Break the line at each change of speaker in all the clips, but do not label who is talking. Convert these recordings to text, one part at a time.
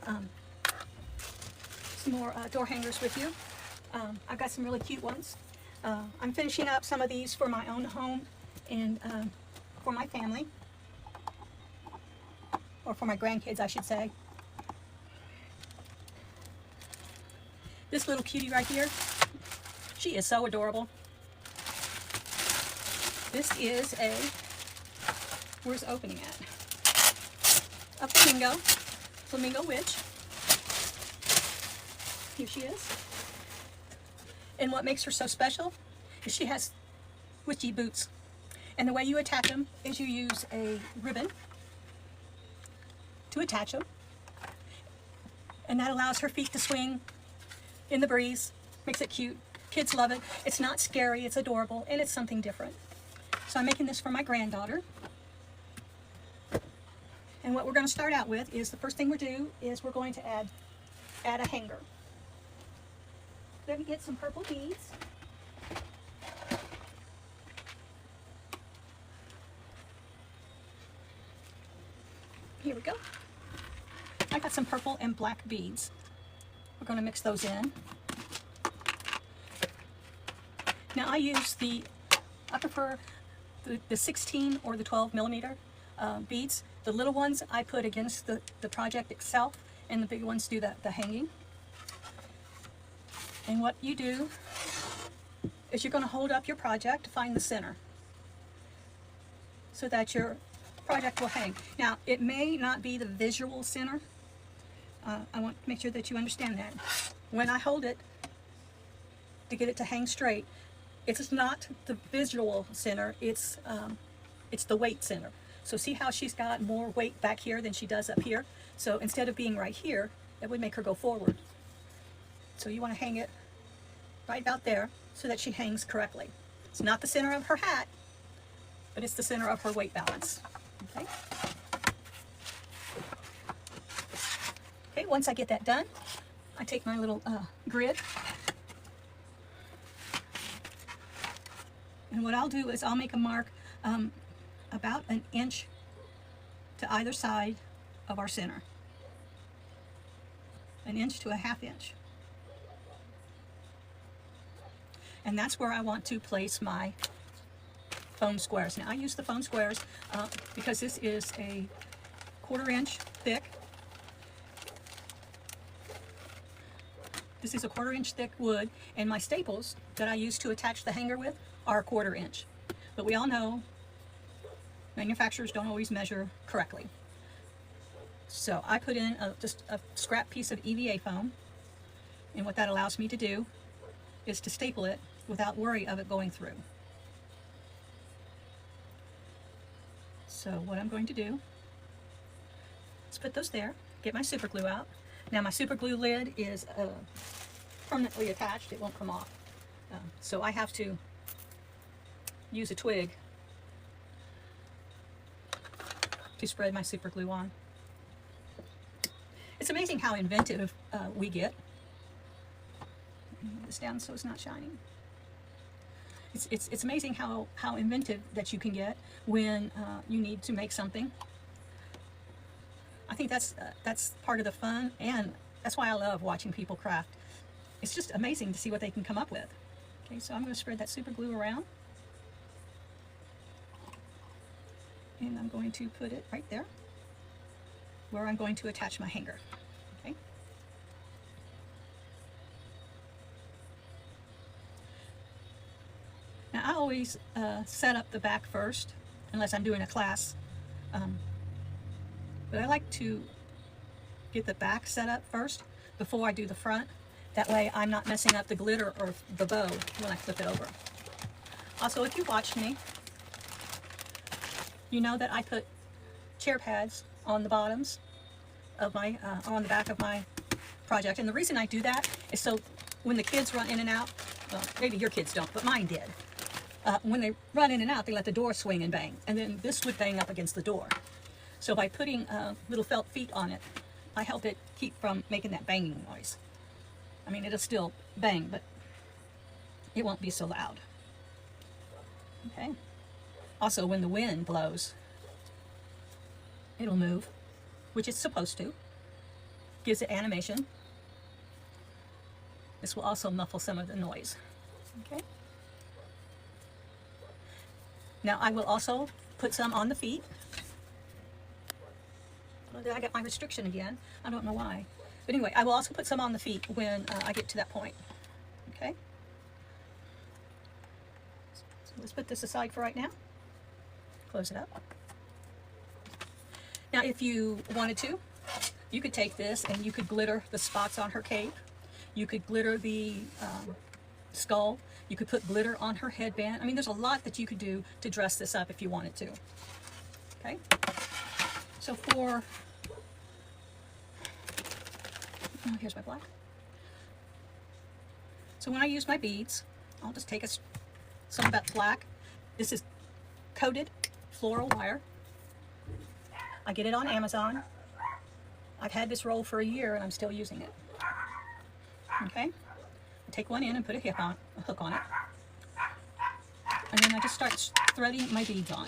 some more door hangers with you. I've got some really cute ones. I'm finishing up some of these for my own home and for my family, or for my grandkids, I should say. This little cutie right here, she is so adorable. This is a, where's the opening at? A Flamingo witch. Here she is. And what makes her so special is she has witchy boots. And the way you attach them is you use a ribbon to attach them. And that allows her feet to swing in the breeze. Makes it cute. Kids love it. It's not scary, it's adorable, and it's something different. So I'm making this for my granddaughter. And what we're going to start out with is, the first thing we do is we're going to add a hanger. Let me get some purple beads. Here we go. I got some purple and black beads. We're going to mix those in. Now I use I prefer the 16 or the 12 millimeter beads. The little ones I put against the project itself, and the big ones do the hanging. And what you do is you're going to hold up your project to find the center so that your project will hang. Now, it may not be the visual center. I want to make sure that you understand that. When I hold it to get it to hang straight, it's not the visual center, it's the weight center. So see how she's got more weight back here than she does up here? So instead of being right here, that would make her go forward. So you want to hang it right about there so that she hangs correctly. It's not the center of her hat, but it's the center of her weight balance. Okay? Okay, once I get that done, I take my little grid. And what I'll do is I'll make a mark about an inch to either side of our center. An inch to a half inch. And that's where I want to place my foam squares. Now I use the foam squares because this is a 1/4 inch thick. This is a 1/4 inch thick wood, and my staples that I use to attach the hanger with are 1/4 inch. But we all know manufacturers don't always measure correctly. So I put in just a scrap piece of EVA foam, and what that allows me to do is to staple it without worry of it going through. So what I'm going to do is put those there, get my super glue out. Now my super glue lid is permanently attached, it won't come off. So I have to use a twig to spread my super glue on. It's amazing how inventive we get. Move this down so it's not shining. It's amazing how inventive that you can get when you need to make something. I think that's part of the fun, and that's why I love watching people craft. It's just amazing to see what they can come up with. Okay, so I'm going to spread that super glue around, and I'm going to put it right there where I'm going to attach my hanger. Okay. Now I always set up the back first, unless I'm doing a class. But I like to get the back set up first before I do the front. That way I'm not messing up the glitter or the bow when I flip it over. Also, if you watch me, you know that I put chair pads on the bottoms of my, on the back of my project. And the reason I do that is so when the kids run in and out, well, maybe your kids don't, but mine did. When they run in and out, they let the door swing and bang, and then this would bang up against the door. So by putting little felt feet on it, I help it keep from making that banging noise. I mean, it'll still bang, but it won't be so loud. Okay. Also, when the wind blows, it'll move, which it's supposed to. gives it animation. This will also muffle some of the noise. Okay. Now I will also put some on the feet. Well, did I get my restriction again? I don't know why. But anyway, I will also put some on the feet when I get to that point. Okay. So let's put this aside for right now. Close it up. Now if you wanted to, you could take this and you could glitter the spots on her cape. You could glitter the skull. You could put glitter on her headband. I mean, there's a lot that you could do to dress this up if you wanted to. Okay? So for, oh, here's my black. So when I use my beads, I'll just take some of that black. This is coated floral wire. I get it on Amazon. I've had this roll for a year and I'm still using it. Okay? I take one in and put a hook on it. And then I just start threading my beads on.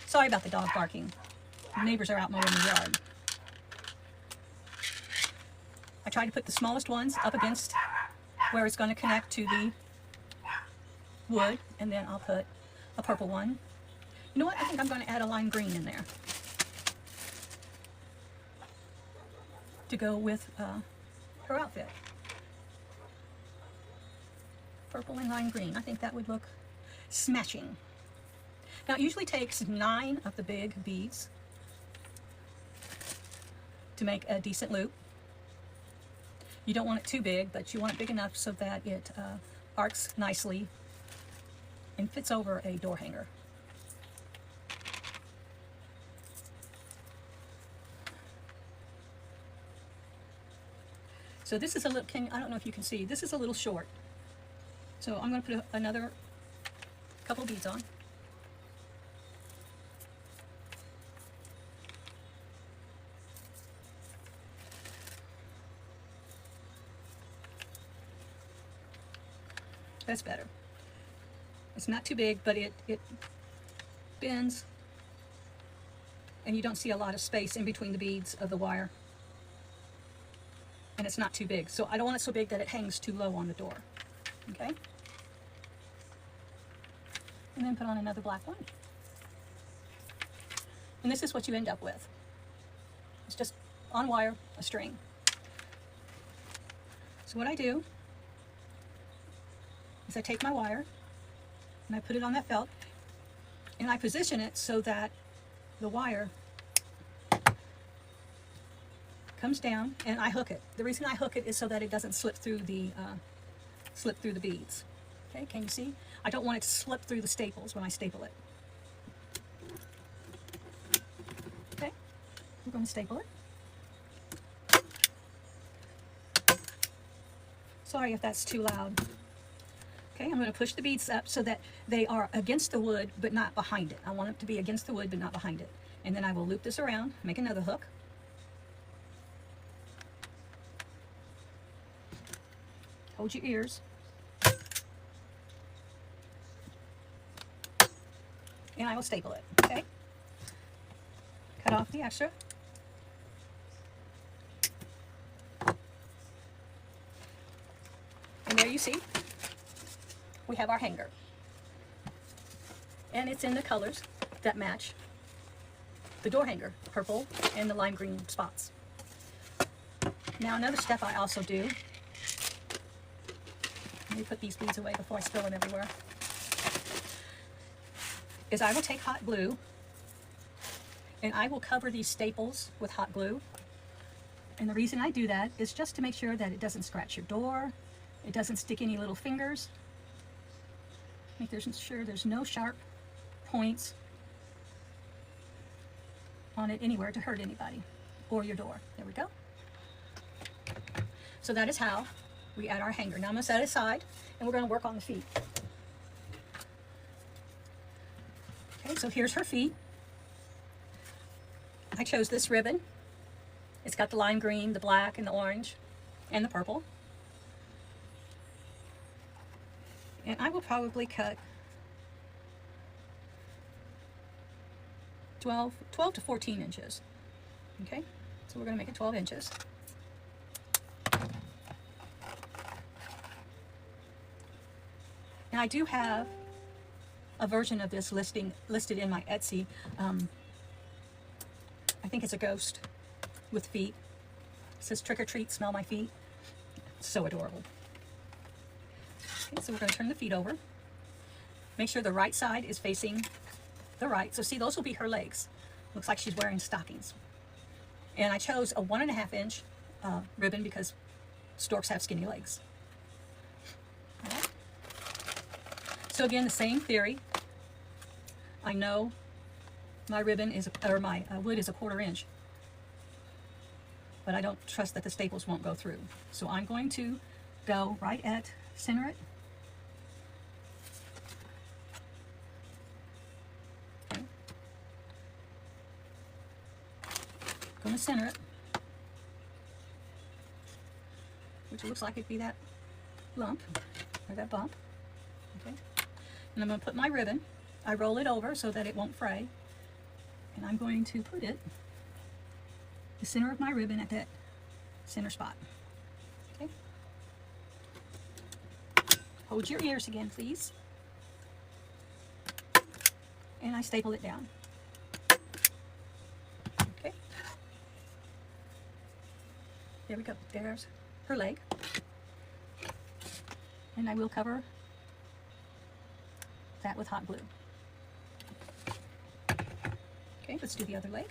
Sorry about the dog barking. The neighbors are out mowing the yard. I try to put the smallest ones up against where it's going to connect to the wood, and then I'll put a purple one. You know what? I think I'm going to add a lime green in there to go with her outfit. Purple and lime green. I think that would look smashing. Now it usually takes 9 of the big beads to make a decent loop. You don't want it too big, but you want it big enough so that it arcs nicely and fits over a door hanger. So this is a little, I don't know if you can see, this is a little short. So I'm going to put another couple beads on. That's better. It's not too big, but it bends, and you don't see a lot of space in between the beads of the wire. And it's not too big. So I don't want it so big that it hangs too low on the door. Okay? And then put on another black one. And this is what you end up with. It's just on wire, a string. So what I do is I take my wire and I put it on that felt and I position it so that the wire comes down and I hook it. The reason I hook it is so that it doesn't slip through the beads. Okay, can you see? I don't want it to slip through the staples when I staple it. Okay, we're going to staple it. Sorry if that's too loud. Okay, I'm going to push the beads up so that they are against the wood but not behind it. I want them to be against the wood but not behind it. And then I will loop this around, make another hook. Hold your ears. And I will staple it, okay? Cut off the extra. And there you see, we have our hanger. And it's in the colors that match the door hanger, purple and the lime green spots. Now another step I also do, let me put these beads away before I spill them everywhere, is I will take hot glue and I will cover these staples with hot glue. And the reason I do that is just to make sure that it doesn't scratch your door, it doesn't stick any little fingers. Make sure there's no sharp points on it anywhere to hurt anybody or your door. There we go. So that is how we add our hanger. Now I'm going to set it aside and we're going to work on the feet. Okay, so here's her feet. I chose this ribbon. It's got the lime green, the black, and the orange, and the purple. And I will probably cut 12 to 14 inches. Okay, so we're going to make it 12 inches. Now I do have a version of this listed in my Etsy. I think it's a ghost with feet. It says trick or treat, smell my feet. It's so adorable. Okay, so we're going to turn the feet over. Make sure the right side is facing the right. So see, those will be her legs. Looks like she's wearing stockings. And I chose a 1.5 inch ribbon because storks have skinny legs. All right. So again, the same theory. I know my ribbon is, or my wood is a 1/4 inch, but I don't trust that the staples won't go through. So I'm going to go right at center it. Okay. Going to center it, which looks like it'd be that lump or that bump. Okay. And I'm going to put my ribbon. I roll it over so that it won't fray. And I'm going to put it the center of my ribbon at that center spot. Okay. Hold your ears again, please. And I staple it down. Okay. There we go. There's her leg. And I will cover that with hot glue. Okay, let's do the other leg.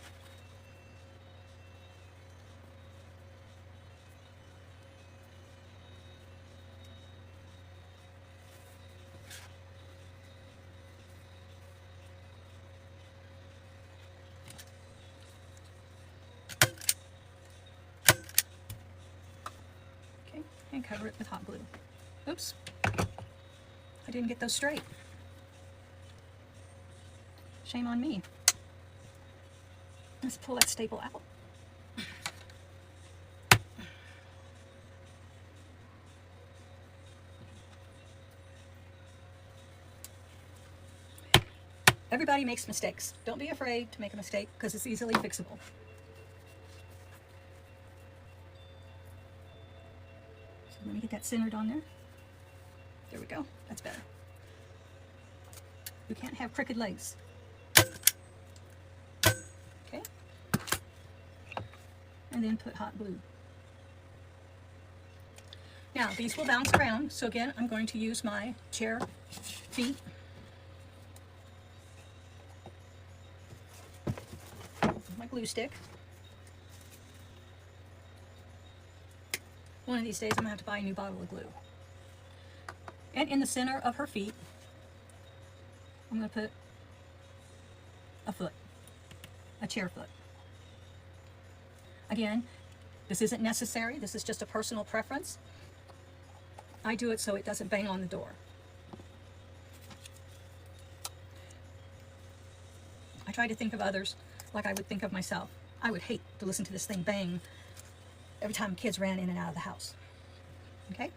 Okay, and cover it with hot glue. Oops, I didn't get those straight. Shame on me. Let's pull that staple out. Everybody makes mistakes. Don't be afraid to make a mistake because it's easily fixable. So let me get that centered on there. There we go. That's better. You can't have crooked legs. Okay. And then put hot glue. Now these will bounce around, so again I'm going to use my chair feet. My glue stick. One of these days I'm going to have to buy a new bottle of glue. And in the center of her feet I'm going to put a foot, a chair foot. Again, this isn't necessary. This is just a personal preference. I do it so it doesn't bang on the door. I try to think of others like I would think of myself. I would hate to listen to this thing bang every time kids ran in and out of the house. Okay?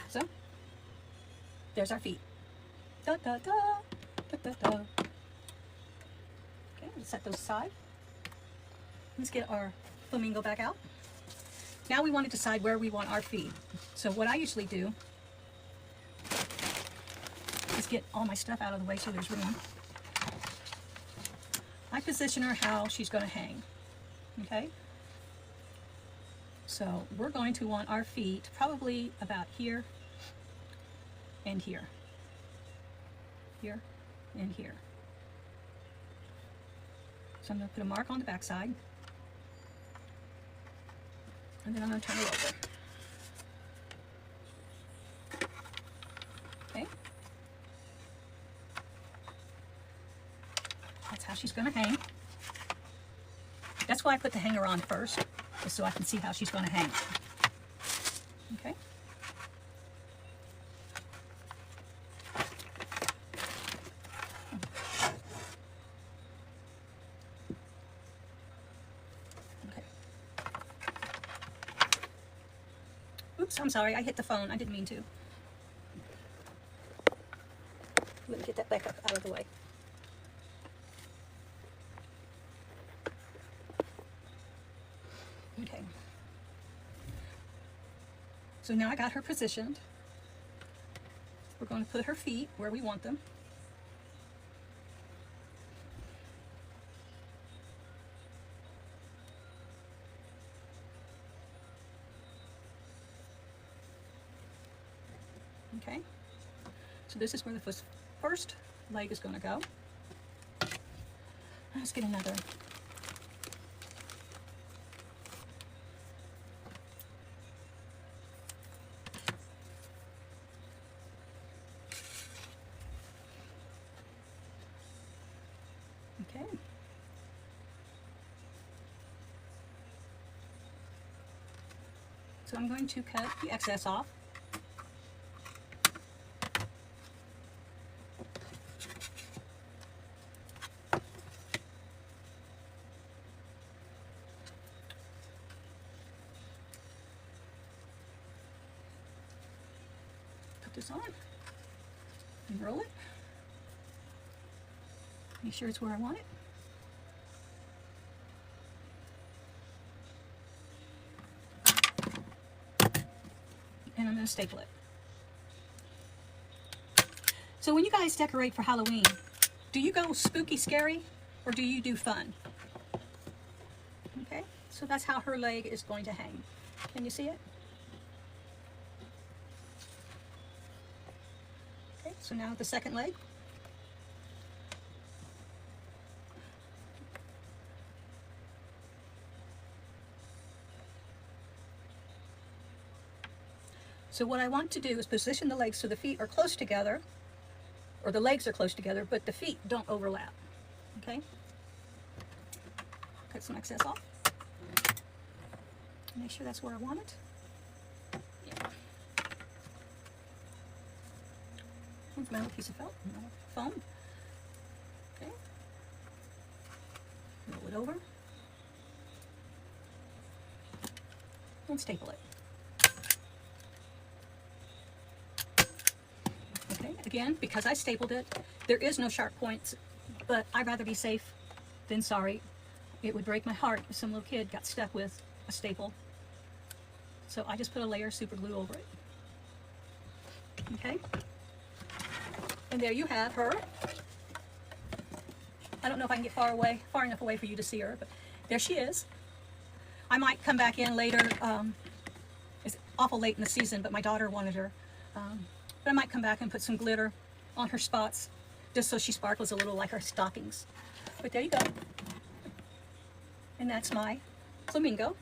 So, there's our feet. Da, da, da, da, da, da. Okay, let's set those aside. Let's get our flamingo back out. Now we want to decide where we want our feet. So what I usually do is get all my stuff out of the way so there's room. I position her how she's going to hang. Okay? So we're going to want our feet probably about here and here. Here and here. So I'm going to put a mark on the back side. And then I'm going to turn it over. Okay. That's how she's going to hang. That's why I put the hanger on first, just so I can see how she's going to hang. Okay. Oops, I'm sorry, I hit the phone. I didn't mean to. Let me get that back up out of the way. Okay. So now I got her positioned. We're going to put her feet where we want them. Okay, so this is where the first leg is going to go. Let's get another. Okay. So I'm going to cut the excess off. Put this on and roll it. Make sure it's where I want it. And I'm going to staple it. So when you guys decorate for Halloween, do you go spooky scary or do you do fun? Okay, so that's how her leg is going to hang. Can you see it? Okay, so now the second leg. So what I want to do is position the legs so the feet are close together, or the legs are close together, but the feet don't overlap. Okay? Cut some excess off. Make sure that's where I want it. Yeah. Here's my little piece of foam. Okay. Roll it over. And staple it. Again, because I stapled it, there is no sharp points, but I'd rather be safe than sorry. It would break my heart if some little kid got stuck with a staple. So I just put a layer of super glue over it. Okay? And there you have her. I don't know if I can get far enough away for you to see her, but there she is. I might come back in later. It's awful late in the season, but my daughter wanted her. But I might come back and put some glitter on her spots just so she sparkles a little like her stockings. But there you go. And that's my flamingo.